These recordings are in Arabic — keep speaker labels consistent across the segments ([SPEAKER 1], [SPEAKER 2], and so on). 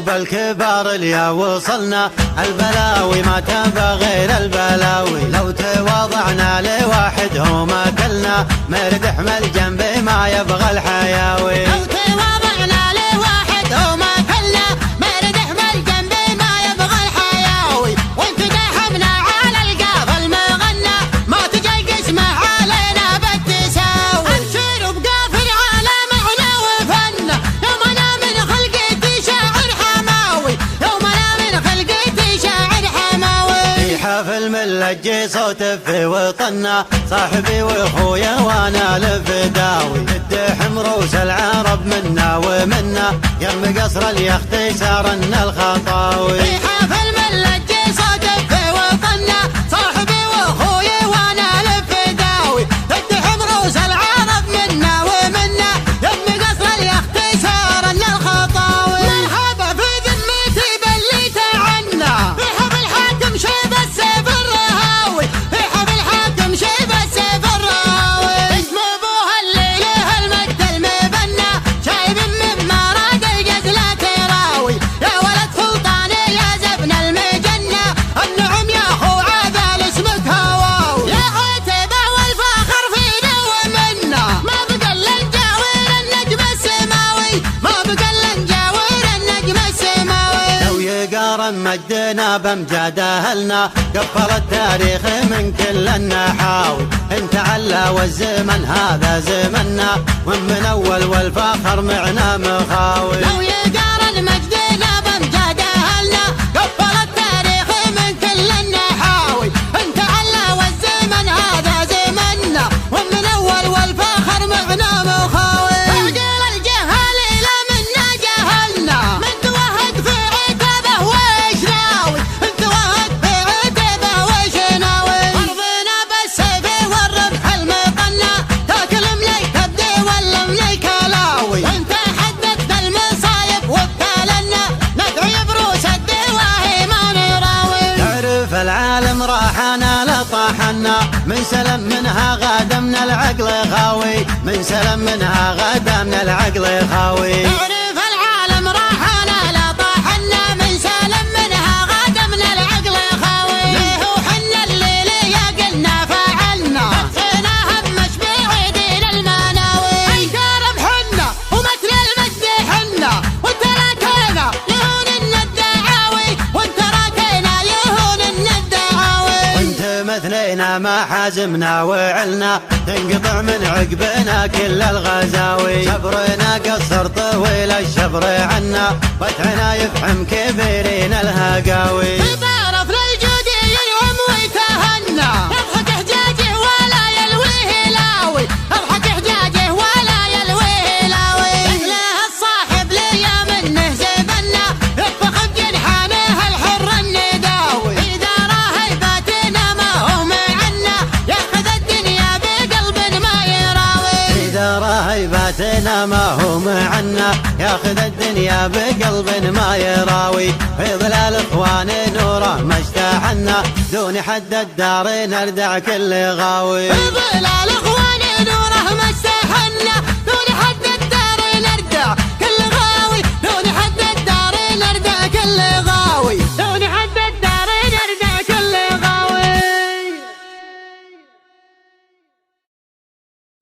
[SPEAKER 1] قلوب الكبار اليا وصلنا، البلاوي ما تنفع غير البلاوي، لو تواضعنا لواحد هو ما كلنا، مرد احمل جنبي ما يبغى الحياوي.
[SPEAKER 2] لو تواضعنا لواحد هو ما كلنا، مرد احمل جنبي ما يبغى الحياوي، وانت داحمنا على القاف المغنى، ما تجي قسمه علينا بالتساوي. انشر بقاف العالم احنا وفنا، يوم انا من خلقتي شاعر حماوي، يوم انا من خلقتي شاعر حماوي.
[SPEAKER 1] في حفل ملجي صوت في وطننا، صاحبي واخويا وانا الفداوي، الدحم روس العرب منا ومنا، يرمي قصر اليخت سارنا الخطاوي.
[SPEAKER 2] في حفل ملجي صوت في وطننا، صاحبي واخويا وانا الفداوي، الدحم روس العرب منا ومنا، يرمي قصر اليخت سارنا الخطاوي. مرحبا في ذمتي باللي تعنا، في حفل حاكم شيب السيف الرهاوي، في حفل حاكم شيب السيف الرهاوي. اسم ابوها اللي له المجد المبنى، شايب من مراد الجزلة تراوي، يا ولد سلطاني يا زبن المجنة، النعم يا اخو عادل اسمك هواوي. يا عتبة والفخر فينا ومنا، ما بقى الا نجاور النجم السماوي، ما بقى الا نجاور النجم السماوي.
[SPEAKER 1] لو يقارن مجدنا بامجاد اهلنا، قفل التاريخ من كل النحاوي، انت علا والزمن هذا زمننا، ومن اول والفخر معنا مخاوي.
[SPEAKER 2] لو يقارن مجدنا بامجاد اهلنا، قفل التاريخ من كل النحاوي، انت علا والزمن هذا زمننا، ومن اول والفخر معنا مخاوي. عقل الجهال الى منا جهلنا، من توهق في عتبه وشناوي، من توهق في عتبه وشناوي. ارضنا بالسيف والرمح المقنى، تاكل مليك الدي ولا مليك لاوي، وانت حددت المصايب وبتالنا، ندعي بروس الدواهي ما نراوي.
[SPEAKER 1] تعرف العالم راحنا لطاحنا، من سلم منها غدا من العقل خاوي، من سلم منها غدا من العقل خاوي.
[SPEAKER 2] تعرف العالم راحنا لا طاحنا، من سالم منها غدا من العقل خاوي. ليه وحنا الليل يا قلنا فعلنا، نفسنا همش بعيدين المناوي. انكرم حنا ومثل المجد حنا، وانت راكينا يهون الدعاوي، وانت راكينا يهون الدعاوي.
[SPEAKER 1] وانت مثلنا ما حازمنا وعلنا، تنقطع من عقبنا كل الغزاوي، شبرنا قصر طويل الشبر عنا، وتعنا يفحم كبيرين الهقاوي.
[SPEAKER 2] تعرف للجودي ينعم ويتهنى، يضحك حجاجه ولا يلويه لاوي، يضحك حجاجه ولا يلويه لاوي. مثله الصاحب ليا منه زبنا، يطبخ بجنحانه الحر النداوي، إذا راهي باتنا ما هو معنا، ياخذ الدنيا بقلب ما يراوي.
[SPEAKER 1] إذا راهيباتنا ما هو معنا، ياخذ الدنيا بقلب ما يراوي، في ظلال اخوان نوره ما اشتاحنا، دون حد الدار نردع كل غاوي.
[SPEAKER 2] في ظلال اخوان نوره ما استحنا، دون حد الدار نردع كل غاوي، دون حد الدار نردع كل غاوي، دون حد الدار نردع كل غاوي.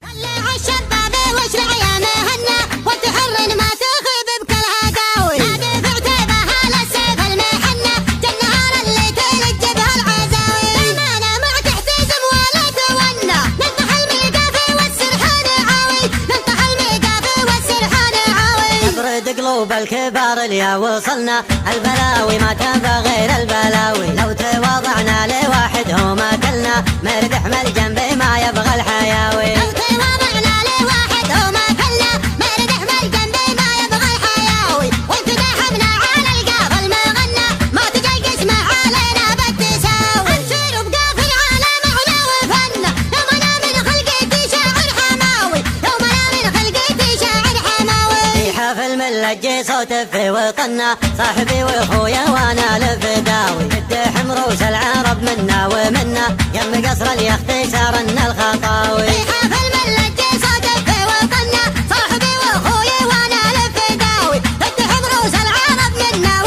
[SPEAKER 2] طلع الشباب وش العيانه هنا، وتحرن ما تخيب بكل هداوي، نادي في عتيبه على السيف المحنه، جالنهار اللي تلج بها العزاوي. المانه ما تحتزم ولا تونى، ننطح الميقافي والسرحان عاوي، ننطح الميقافي والسرحان عاوي.
[SPEAKER 3] نبرد قلوب الكبار اليا وصلنا، البلاوي ما تنفع غير البلاوي، لو تواضعنا لواحد هو ما كلنا، مرد احمل جنبي ما يبغى الحياوي.
[SPEAKER 2] لو تواضعنا لواحد هو ما كلنا، مرد احمل جنبي ما يبغى الحياوي، وانت داحمنا على القاف المغنى، ما تجي قسمه علينا بالتساوي. انشر بقاف العالم احنا وفنا، يوم انا من خلقتي شاعر حماوي، يوم انا من خلقتي شاعر حماوي.
[SPEAKER 3] في حفل ملجي صوت في وطننا، صاحبي واخويا وانا الفداوي، الدحم روس العرب منا ومنا، يم قصر اليخت سارنا الخطاوي.
[SPEAKER 2] في حفل ملجي صوت في وطننا، صاحبي واخويا وانا الفداوي، الدحم روس العرب منا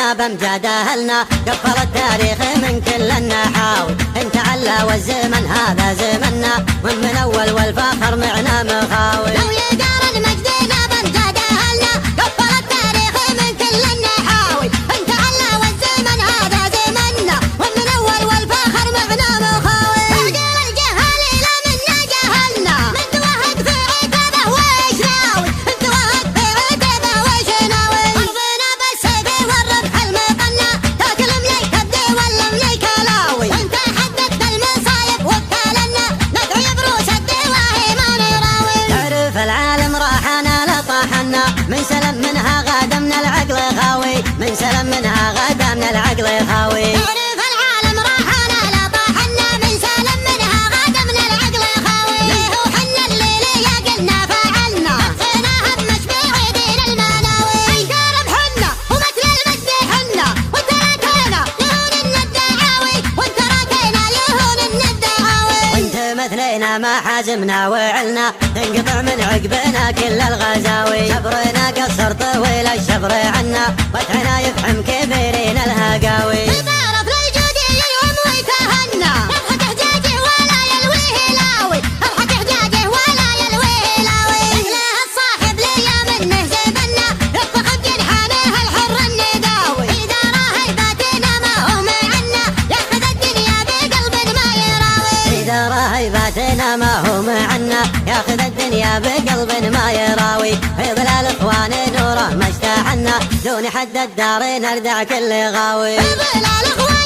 [SPEAKER 3] مجدنا بامجاد اهلنا، قفل التاريخ من كل النحاوي، انت علا والزمن هذا زمنا، ومن اول والفخر معنا مخاوي.
[SPEAKER 2] لو يقارن مجدنا بامجاد اهلنا، قفل التاريخ من كل النحاوي، انت علا والزمن هذا زمنا، ومن اول والفخر معنا مخاوي. تعجل الجهال الى منا جهلنا، من توهق في عتبه ويش ناوي، انت وهق في عتبه ويش ناوي. ارضنا بالسيف والرمح المقنع، تاكل مليك الدي ولا مليك لاوي، وانت حددت المصايب وبتالنا، ندعي بروس الدواهي ما نراوي.
[SPEAKER 3] تعرف العالم راحنا لطاحنا، من سلم منها غدا من العقل خاوي، من سلم منها غدا من العقل خاوي.
[SPEAKER 2] تعرف العالم راحنا لطاحنا، من سلم منها غدا من العقل خاوي. ليه وحنا الليل يا قلنا فعلنا، نفسناها بمشبيع دين المناوي. انكار بحنا ومثل المجد حنا، وتراكينا يهون الدعاوي، وتراكينا يهون الدعاوي.
[SPEAKER 3] وانت مثلنا ما حازمنا وعلنا، تنقطع من عقبنا كل الغزاوي، صبرنا قصر طويل الشبر عنا، وتعنا يفحم كبيرين الهقاوي.
[SPEAKER 2] تعرف للجودي يوم ويتهنى، يضحك حجاجه ولا يلويه لاوي، يضحك حجاجه ولا يلويه لاوي. يحلاه الصاحب ليا منه زبنا، يطبخ بجنحانه الحر النداوي. إذا راهي باتنا ما هو معنا، ياخذ الدنيا بقلب ما يراوي.
[SPEAKER 3] إذا راهيباتنا ما هو معنا، ياخذ الدنيا بقلب ما يراوي. في ظلال اخوان نوره ما اشتاحنا، دون حد الدار نردع كل غاوي.
[SPEAKER 2] في ظلال اخوان